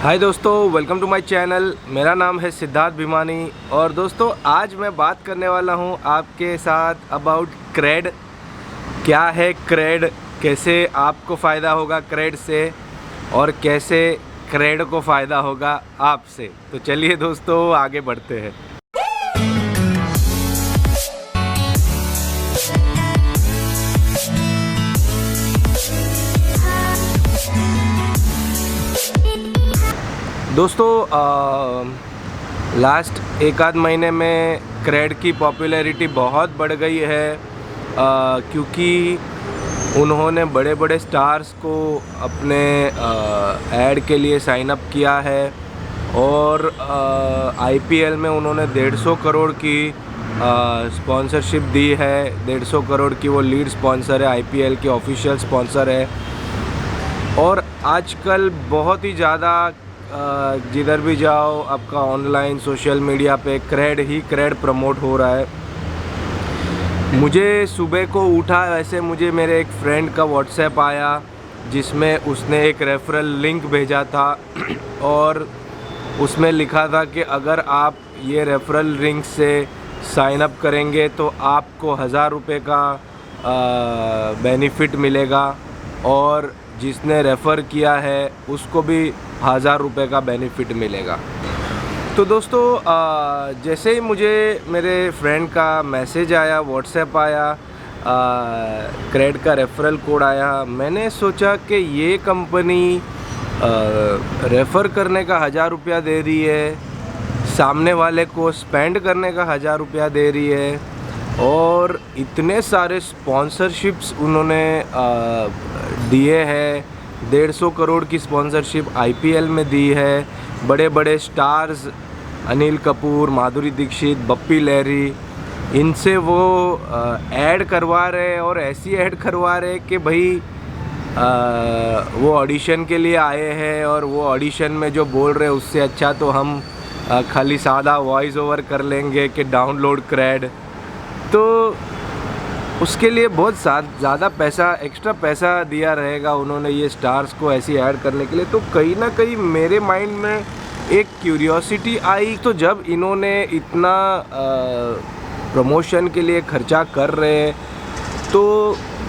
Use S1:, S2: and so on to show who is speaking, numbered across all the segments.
S1: हाय दोस्तों, welcome to my channel. मेरा नाम है सिद्धार्थ भिमानी और दोस्तों आज मैं बात करने वाला हूं आपके साथ अबाउट क्रेड। क्या है क्रेड, कैसे आपको फ़ायदा होगा क्रेड से और कैसे क्रेड को फ़ायदा होगा आपसे। तो चलिए दोस्तों आगे बढ़ते हैं। दोस्तों लास्ट एक आध महीने में क्रेड की पॉपुलैरिटी बहुत बढ़ गई है क्योंकि उन्होंने बड़े बड़े स्टार्स को अपने ऐड के लिए साइन अप किया है और आईपीएल में उन्होंने 150 करोड़ की स्पॉन्सरशिप दी है। 150 करोड़ की वो लीड स्पॉन्सर है, आईपीएल के ऑफिशियल स्पॉन्सर है। और आजकल बहुत ही ज़्यादा जिधर भी जाओ आपका ऑनलाइन सोशल मीडिया पे क्रेड प्रमोट हो रहा है। मुझे सुबह को उठा वैसे मुझे मेरे एक फ्रेंड का व्हाट्सएप आया जिसमें उसने एक रेफरल लिंक भेजा था और उसमें लिखा था कि अगर आप ये रेफरल लिंक से साइन अप करेंगे तो आपको 1000 रुपये का बेनिफिट मिलेगा और जिसने रेफ़र किया है उसको भी 1000 रुपये का बेनिफिट मिलेगा। तो दोस्तों जैसे ही मुझे मेरे फ्रेंड का मैसेज आया, व्हाट्सएप आया, क्रेड का रेफरल कोड आया, मैंने सोचा कि ये कंपनी रेफ़र करने का 1000 रुपया दे रही है, सामने वाले को स्पेंड करने का 1000 रुपया दे रही है और इतने सारे स्पॉन्सरशिप्स उन्होंने दिए हैं। 150 करोड़ की स्पॉन्सरशिप आईपीएल में दी है। बड़े बड़े स्टार्स अनिल कपूर, माधुरी दीक्षित, बप्पी लहरी, इनसे वो ऐड करवा रहे और ऐसी ऐड करवा रहे कि भाई वो ऑडिशन के लिए आए हैं और वो ऑडिशन में जो बोल रहे उससे अच्छा तो हम खाली सादा वॉइस ओवर कर लेंगे कि डाउनलोड क्रेड। तो उसके लिए बहुत ज़्यादा पैसा, एक्स्ट्रा पैसा दिया रहेगा उन्होंने ये स्टार्स को ऐसी ऐड करने के लिए। तो कहीं ना कहीं मेरे माइंड में एक क्यूरियोसिटी आई। तो जब इन्होंने इतना प्रमोशन के लिए खर्चा कर रहे हैं तो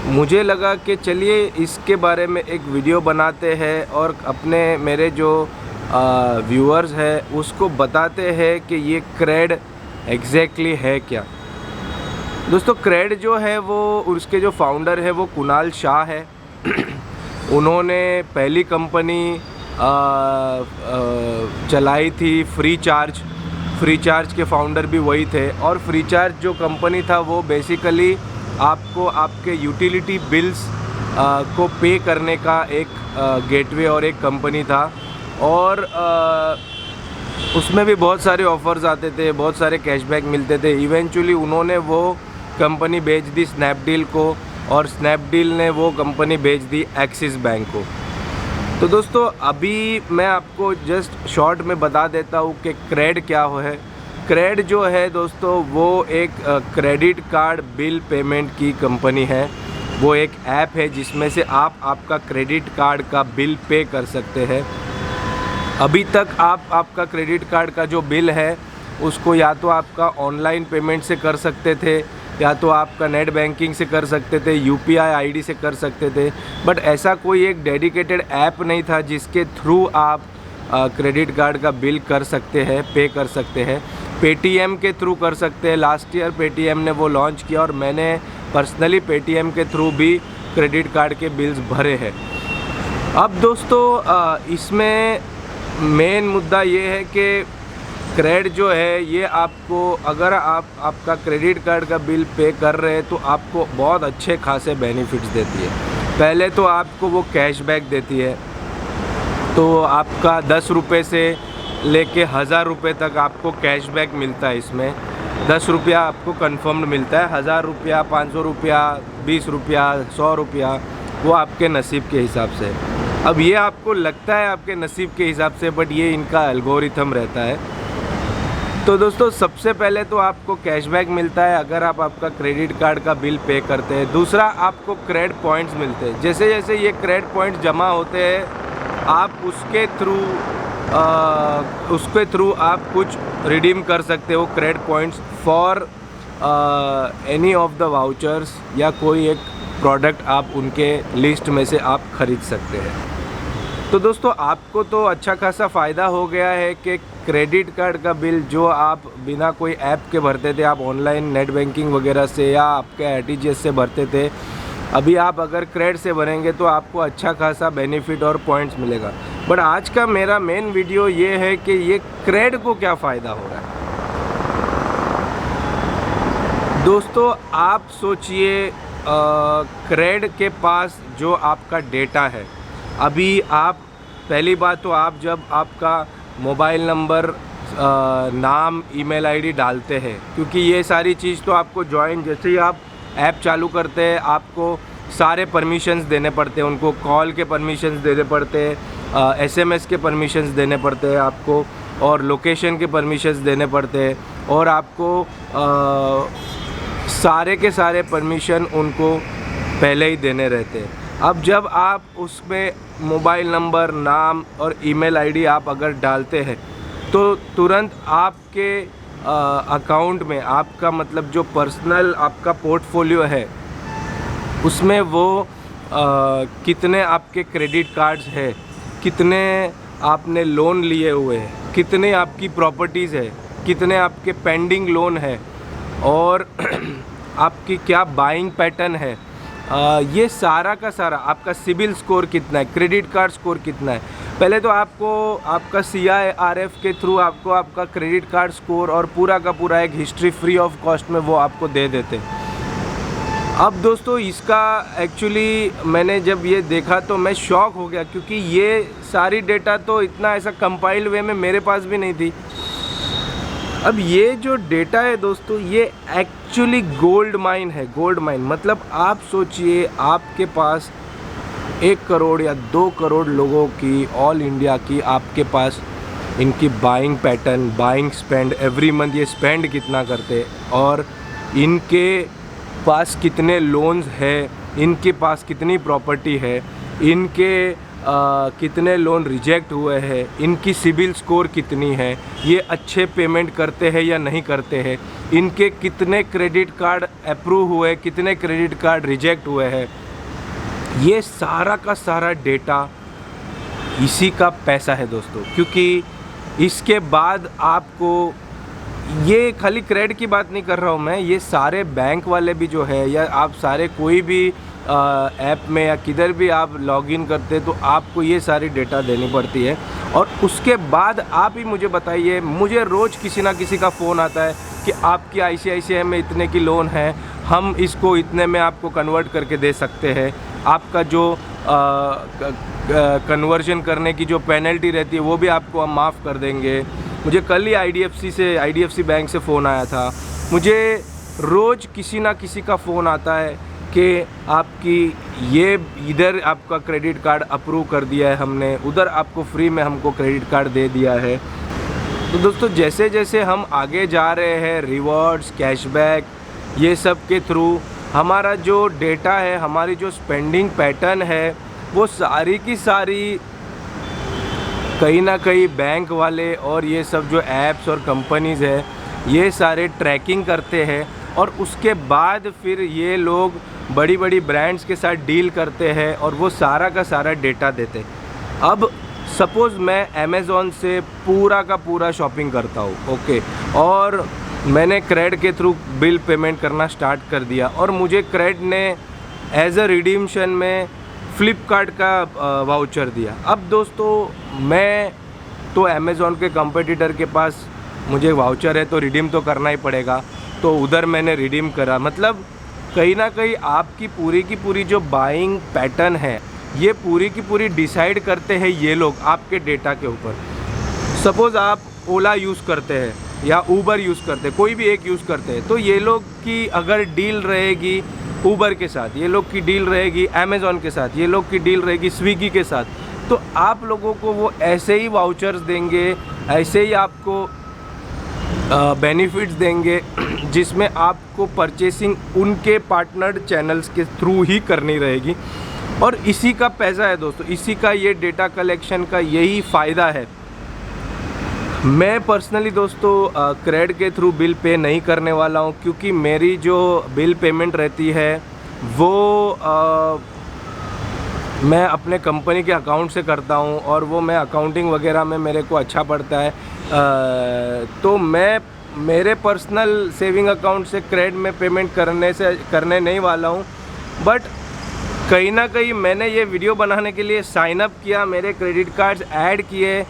S1: मुझे लगा कि चलिए इसके बारे में एक वीडियो बनाते हैं और अपने मेरे जो व्यूअर्स हैं उसको बताते हैं कि ये क्रेड एग्जैक्टली है क्या। दोस्तों क्रेड जो है वो उसके जो फाउंडर है वो कुणाल शाह है। उन्होंने पहली कंपनी चलाई थी फ्री चार्ज के फाउंडर भी वही थे और फ्री चार्ज जो कंपनी था वो बेसिकली आपको आपके यूटिलिटी बिल्स को पे करने का एक गेटवे और एक कंपनी था और उसमें भी बहुत सारे ऑफ़र्स आते थे, बहुत सारे कैशबैक मिलते थे। इवेंचुअली उन्होंने वो कंपनी बेच दी स्नैपडील को और स्नैपडील ने वो कंपनी बेच दी एक्सिस बैंक को। तो दोस्तों अभी मैं आपको जस्ट शॉर्ट में बता देता हूँ कि क्रेड क्या है। क्रेड जो है दोस्तों वो एक क्रेडिट कार्ड बिल पेमेंट की कंपनी है। वो एक ऐप है जिसमें से आप आपका क्रेडिट कार्ड का बिल पे कर सकते हैं। अभी तक आप आपका क्रेडिट कार्ड का जो बिल है उसको या तो आपका ऑनलाइन पेमेंट से कर सकते थे या तो आपका नेट बैंकिंग से कर सकते थे, यूपीआई आईडी से कर सकते थे, बट ऐसा कोई एक डेडिकेटेड ऐप नहीं था जिसके थ्रू आप क्रेडिट कार्ड का बिल कर सकते हैं, पे कर सकते हैं। पेटीएम के थ्रू कर सकते हैं। लास्ट ईयर पेटीएम ने वो लॉन्च किया और मैंने पर्सनली पेटीएम के थ्रू भी क्रेडिट कार्ड के बिल्स भरे हैं। अब दोस्तों इसमें मेन मुद्दा ये है कि क्रेड जो है ये आपको, अगर आप आपका क्रेडिट कार्ड का बिल पे कर रहे हैं तो आपको बहुत अच्छे खासे बेनिफिट्स देती है। पहले तो आपको वो कैशबैक देती है, तो आपका 10 रुपये से लेके 1000 रुपये तक आपको कैशबैक मिलता है। इसमें 10 रुपया आपको कन्फर्म्ड मिलता है, 1000 रुपया, 500 रुपया, 20 रुपया, 100 रुपया, वो आपके नसीब के हिसाब से। अब ये आपको लगता है आपके नसीब के हिसाब से, बट ये इनका एल्गोरिथम रहता है। तो दोस्तों सबसे पहले तो आपको कैशबैक मिलता है अगर आप आपका क्रेडिट कार्ड का बिल पे करते हैं। दूसरा आपको क्रेड पॉइंट्स मिलते हैं। जैसे जैसे ये क्रेड पॉइंट्स जमा होते हैं आप उसके थ्रू उसके थ्रू आप कुछ रिडीम कर सकते हो credit points for any of the vouchers, या कोई एक प्रोडक्ट आप उनके लिस्ट में से आप ख़रीद सकते हैं। तो दोस्तों आपको तो अच्छा खासा फ़ायदा हो गया है कि क्रेडिट कार्ड का बिल जो आप बिना कोई ऐप के भरते थे, आप ऑनलाइन नेट बैंकिंग वगैरह से या आपके आरटीजीएस से भरते थे, अभी आप अगर क्रेडिट से भरेंगे तो आपको अच्छा खासा बेनिफिट और पॉइंट्स मिलेगा। बट आज का मेरा मेन वीडियो ये है कि ये क्रेडिट को क्या फ़ायदा हो रहा है। दोस्तों आप सोचिए, क्रेडिट के पास जो आपका डेटा है, अभी आप पहली बात तो आप जब आपका मोबाइल नंबर, नाम, ईमेल आईडी डालते हैं, क्योंकि ये सारी चीज़ तो आपको जैसे ही आप ऐप चालू करते हैं आपको सारे परमिशंस देने पड़ते हैं, उनको कॉल के परमिशंस देने पड़ते हैं, एसएमएस के परमिशंस देने पड़ते हैं आपको, और लोकेशन के परमिशंस देने पड़ते हैं, और आपको सारे के सारे परमिशन उनको पहले ही देने रहते हैं। अब जब आप उसमें मोबाइल नंबर, नाम और ईमेल आईडी आप अगर डालते हैं तो तुरंत आपके अकाउंट में आपका मतलब जो पर्सनल आपका पोर्टफोलियो है उसमें वो कितने आपके क्रेडिट कार्ड्स है, कितने आपने लोन लिए हुए हैं, कितने आपकी प्रॉपर्टीज़ है, कितने आपके पेंडिंग लोन है, और आपकी क्या बाइंग पैटर्न है, ये सारा का सारा, आपका सिबिल स्कोर कितना है, क्रेडिट कार्ड स्कोर कितना है। पहले तो आपको आपका CIRF के थ्रू आपको आपका क्रेडिट कार्ड स्कोर और पूरा का पूरा एक हिस्ट्री फ्री ऑफ कॉस्ट में वो आपको दे देते। अब दोस्तों इसका एक्चुअली मैंने जब ये देखा तो मैं शॉक हो गया, क्योंकि ये सारी डेटा तो इतना ऐसा कंपाइल्ड वे में मेरे पास भी नहीं थी। अब ये जो डेटा है दोस्तों, ये एक्चुअली गोल्ड माइन है। गोल्ड माइन मतलब आप सोचिए, आपके पास 1 करोड़ या 2 करोड़ लोगों की, ऑल इंडिया की, आपके पास इनकी buying pattern, buying spend, every month ये स्पेंड कितना करते, और इनके पास कितने लोन्स है, इनके पास कितनी प्रॉपर्टी है, इनके कितने लोन रिजेक्ट हुए हैं, इनकी सिबिल स्कोर कितनी है, ये अच्छे पेमेंट करते हैं या नहीं करते हैं, इनके कितने क्रेडिट कार्ड अप्रूव हुए, कितने क्रेडिट कार्ड रिजेक्ट हुए हैं, ये सारा का सारा डेटा इसी का पैसा है दोस्तों। क्योंकि इसके बाद आपको, ये खाली क्रेडिट की बात नहीं कर रहा हूँ मैं, ये सारे बैंक वाले भी जो है, या आप सारे कोई भी ऐप में या किधर भी आप लॉगिन करते तो आपको ये सारी डेटा देनी पड़ती है। और उसके बाद आप ही मुझे बताइए, मुझे रोज़ किसी ना किसी का फ़ोन आता है कि आपकी ICICI में इतने की लोन है, हम इसको इतने में आपको कन्वर्ट करके दे सकते हैं, आपका जो कन्वर्जन करने की जो पेनल्टी रहती है वो भी आपको हम माफ़ कर देंगे। मुझे कल ही IDFC बैंक से फ़ोन आया था। मुझे रोज़ किसी ना किसी का फ़ोन आता है कि आपकी ये इधर आपका क्रेडिट कार्ड अप्रूव कर दिया है हमने, उधर आपको फ्री में हमको क्रेडिट कार्ड दे दिया है। तो दोस्तों जैसे जैसे हम आगे जा रहे हैं, रिवॉर्ड्स, कैशबैक, ये सब के थ्रू हमारा जो डेटा है, हमारी जो स्पेंडिंग पैटर्न है, वो सारी की सारी कहीं ना कहीं बैंक वाले और ये सब जो ऐप्स और कंपनीज़ है, ये सारे ट्रैकिंग करते हैं, और उसके बाद फिर ये लोग बड़ी बड़ी ब्रांड्स के साथ डील करते हैं और वो सारा का सारा डेटा देते हैं। अब सपोज़ मैं अमेज़ॉन से पूरा का पूरा शॉपिंग करता हूँ, ओके, और मैंने क्रेडिट के थ्रू बिल पेमेंट करना स्टार्ट कर दिया, और मुझे क्रेडिट ने एज अ रिडीम्शन में फ्लिपकार्ट का वाउचर दिया। अब दोस्तों मैं तो अमेज़ॉन के कंपटीटर के पास मुझे वाउचर है तो रिडीम तो करना ही पड़ेगा, तो उधर मैंने रिडीम करा। मतलब कहीं ना कहीं आपकी पूरी की पूरी जो बाइंग पैटर्न है, ये पूरी की पूरी डिसाइड करते हैं ये लोग आपके डेटा के ऊपर। सपोज़ आप ओला यूज़ करते हैं या ऊबर यूज़ करते हैं, कोई भी एक यूज़ करते हैं, तो ये लोग की अगर डील रहेगी ऊबर के साथ, ये लोग की डील रहेगी अमेज़ॉन के साथ, ये लोग की डील रहेगी स्विगी के साथ, तो आप लोगों को वो ऐसे ही वाउचर्स देंगे, ऐसे ही आपको बेनिफिट्स देंगे, जिसमें आपको परचेसिंग उनके पार्टनर चैनल्स के थ्रू ही करनी रहेगी। और इसी का पैसा है दोस्तों, इसी का ये डेटा कलेक्शन का यही फ़ायदा है मैं पर्सनली दोस्तों क्रेड के थ्रू बिल पे नहीं करने वाला हूँ, क्योंकि मेरी जो बिल पेमेंट रहती है वो मैं अपने कंपनी के अकाउंट से करता हूँ, और वो मैं अकाउंटिंग वगैरह में मेरे को अच्छा पड़ता है। तो मैं मेरे पर्सनल सेविंग अकाउंट से क्रेड में पेमेंट करने नहीं वाला हूँ। बट कहीं ना कहीं मैंने ये वीडियो बनाने के लिए साइन अप किया, मेरे क्रेडिट कार्ड्स ऐड किए,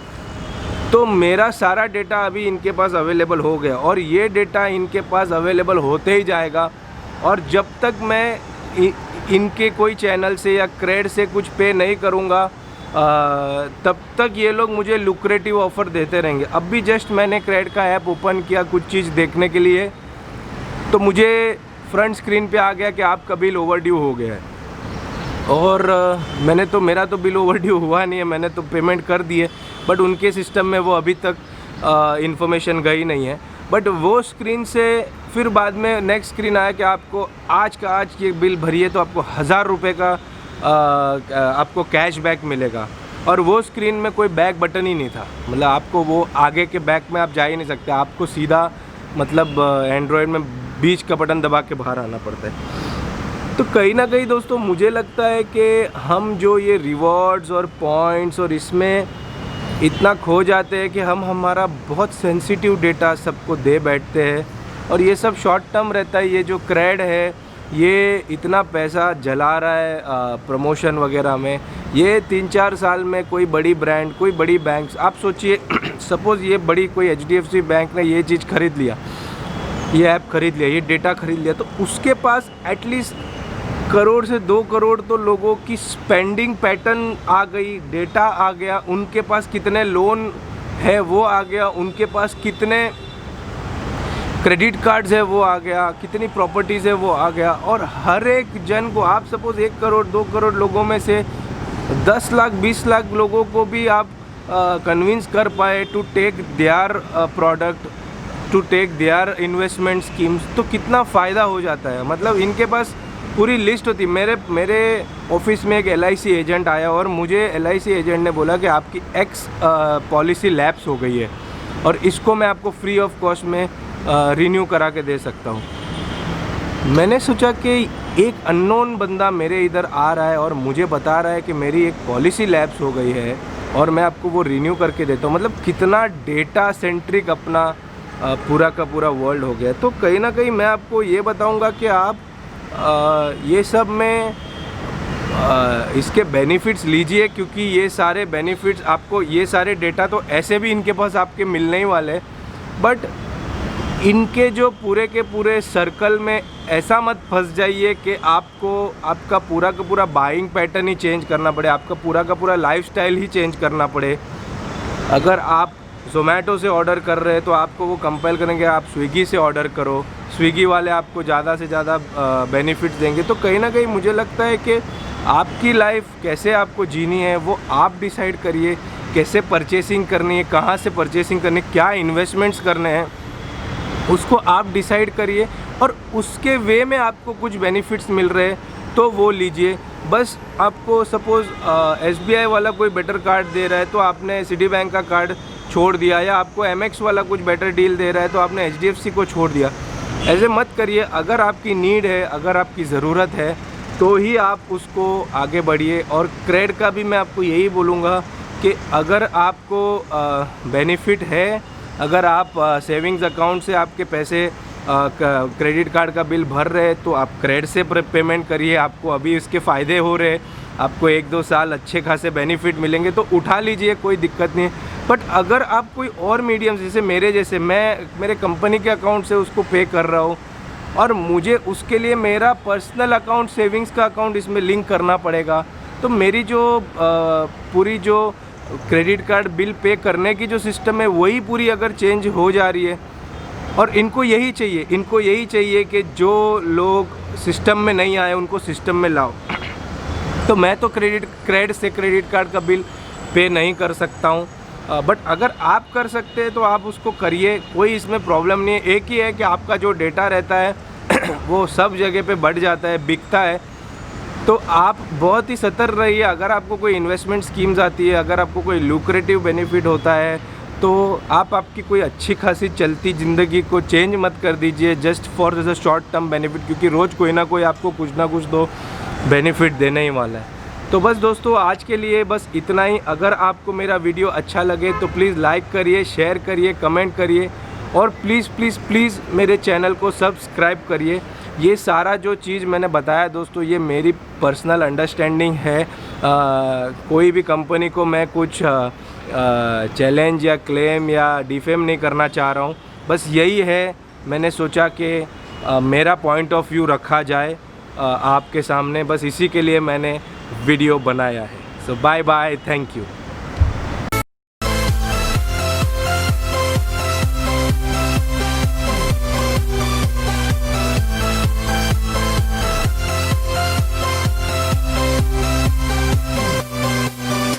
S1: तो मेरा सारा डेटा अभी इनके पास अवेलेबल हो गया, और ये डेटा इनके पास अवेलेबल होते ही जाएगा। और जब तक मैं इनके कोई चैनल से या क्रेड से कुछ पे नहीं करूँगा तब तक ये लोग मुझे लुक्रेटिव ऑफ़र देते रहेंगे। अब भी जस्ट मैंने क्रेड का ऐप ओपन किया कुछ चीज़ देखने के लिए, तो मुझे फ्रंट स्क्रीन पे आ गया कि आपका बिल ओवरड्यू हो गया है। और मेरा तो बिल ओवरड्यू हुआ नहीं है, मैंने तो पेमेंट कर दी है, बट उनके सिस्टम में वो अभी तक इन्फॉर्मेशन गई नहीं है। बट वो स्क्रीन से फिर बाद में नेक्स्ट स्क्रीन आया कि आपको आज ये बिल भरिए तो आपको 1000 रुपये का आपको कैशबैक मिलेगा। और वो स्क्रीन में कोई बैक बटन ही नहीं था, मतलब आपको वो आगे के बैक में आप जा ही नहीं सकते, आपको सीधा मतलब एंड्रॉयड में बीच का बटन दबा के बाहर आना पड़ता है। तो कहीं ना कहीं दोस्तों मुझे लगता है कि हम जो ये रिवॉर्ड्स और पॉइंट्स और इसमें इतना खो जाते हैं कि हम हमारा बहुत सेंसिटिव डेटा सबको दे बैठते हैं, और ये सब शॉर्ट टर्म रहता है। ये जो क्रेड है ये इतना पैसा जला रहा है प्रमोशन वगैरह में। ये 3-4 साल में कोई बड़ी ब्रांड, कोई बड़ी बैंक, आप सोचिए सपोज़ ये बड़ी कोई HDFC बैंक ने ये चीज़ खरीद लिया, ये ऐप खरीद लिया, ये डेटा खरीद लिया, तो उसके पास एटलीस्ट 1 करोड़ से 2 करोड़ तो लोगों की स्पेंडिंग पैटर्न आ गई, डेटा आ गया, उनके पास कितने लोन है वो आ गया, उनके पास कितने क्रेडिट कार्ड्स है वो आ गया, कितनी प्रॉपर्टीज़ है वो आ गया। और हर एक जन को आप सपोज़ 1 करोड़ 2 करोड़ लोगों में से 10 लाख 20 लाख लोगों को भी आप कन्विंस कर पाए to take their product, to take their investment schemes, तो कितना फ़ायदा हो जाता है। मतलब इनके पास पूरी लिस्ट होती। मेरे ऑफिस में एक LIC एजेंट आया और मुझे LIC एजेंट ने बोला कि आपकी X पॉलिसी लैप्स हो गई है और इसको मैं आपको फ्री ऑफ कॉस्ट में रिन्यू करा के दे सकता हूँ। मैंने सोचा कि एक अननोन बंदा मेरे इधर आ रहा है और मुझे बता रहा है कि मेरी एक पॉलिसी लैप्स हो गई है और मैं आपको वो रिन्यू करके देता हूँ। मतलब कितना डेटा सेंट्रिक अपना पूरा का पूरा वर्ल्ड हो गया। तो कहीं ना कहीं मैं आपको ये बताऊँगा कि आप ये सब में इसके बेनिफिट्स लीजिए, क्योंकि ये सारे बेनिफिट्स आपको, ये सारे डेटा तो ऐसे भी इनके पास आपके मिलने ही वाले, बट इनके जो पूरे के पूरे सर्कल में ऐसा मत फंस जाइए कि आपको आपका पूरा का पूरा बाइंग पैटर्न ही चेंज करना पड़े, आपका पूरा का पूरा लाइफस्टाइल ही चेंज करना पड़े। अगर आप ज़ोमैटो से ऑर्डर कर रहे हैं तो आपको वो कंपेल करेंगे आप स्विगी से ऑर्डर करो, स्विगी वाले आपको ज़्यादा से ज़्यादा बेनिफिट्स देंगे। तो कहीं ना कहीं मुझे लगता है कि आपकी लाइफ कैसे आपको जीनी है वो आप डिसाइड करिए। कैसे परचेसिंग करनी है, कहाँ से परचेसिंग करनी है, क्या इन्वेस्टमेंट्स करने हैं, उसको आप डिसाइड करिए और उसके वे में आपको कुछ बेनिफिट्स मिल रहे हैं तो वो लीजिए। बस आपको सपोज़ SBI वाला कोई बेटर कार्ड दे रहा है तो आपने सिटी बैंक का कार्ड छोड़ दिया, या आपको MX वाला कुछ बेटर डील दे रहा है तो आपने HDFC को छोड़ दिया। ऐसे मत करिए। अगर आपकी नीड है, अगर आपकी ज़रूरत है तो ही आप उसको आगे बढ़िए। और क्रेड का भी मैं आपको यही बोलूँगा कि अगर आपको बेनिफिट है, अगर आप सेविंग्स अकाउंट से आपके पैसे क्रेडिट कार्ड का बिल भर रहे हैं तो आप क्रेड से पेमेंट करिए। आपको अभी इसके फ़ायदे हो रहे हैं, आपको 1-2 साल अच्छे खासे बेनिफिट मिलेंगे तो उठा लीजिए, कोई दिक्कत नहीं है। बट अगर आप कोई और मीडियम जैसे मेरे जैसे, मैं मेरे कंपनी के अकाउंट से उसको पे कर रहा हूँ और मुझे उसके लिए मेरा पर्सनल अकाउंट, सेविंग्स का अकाउंट इसमें लिंक करना पड़ेगा, तो मेरी जो पूरी जो क्रेडिट कार्ड बिल पे करने की जो सिस्टम है वही पूरी अगर चेंज हो जा रही है। और इनको यही चाहिए कि जो लोग सिस्टम में नहीं आए उनको सिस्टम में लाओ। तो मैं तो क्रेड से क्रेडिट कार्ड का बिल पे नहीं कर सकता हूँ, बट अगर आप कर सकते हैं तो आप उसको करिए, कोई इसमें प्रॉब्लम नहीं है। एक ही है कि आपका जो डेटा रहता है वो सब जगह पे बढ़ जाता है, बिकता है, तो आप बहुत ही सतर्क रहिए। अगर आपको कोई इन्वेस्टमेंट स्कीम्स आती है, अगर आपको कोई लुक्रेटिव बेनिफिट होता है तो आप आपकी कोई अच्छी खासी चलती ज़िंदगी को चेंज मत कर दीजिए just for the short term benefit, क्योंकि रोज़ कोई ना कोई आपको कुछ ना कुछ तो बेनिफिट देने ही वाला है। तो बस दोस्तों आज के लिए बस इतना ही। अगर आपको मेरा वीडियो अच्छा लगे तो प्लीज़ लाइक करिए, शेयर करिए, कमेंट करिए और प्लीज़ प्लीज़ प्लीज़ मेरे चैनल को सब्सक्राइब करिए। ये सारा जो चीज़ मैंने बताया दोस्तों, ये मेरी पर्सनल अंडरस्टैंडिंग है। कोई भी कंपनी को मैं कुछ चैलेंज या क्लेम या डिफेम नहीं करना चाह रहा हूँ। बस यही है, मैंने सोचा कि मेरा पॉइंट ऑफ व्यू रखा जाए आपके सामने, बस इसी के लिए मैंने वीडियो बनाया है। सो बाय बाय, थैंक यू।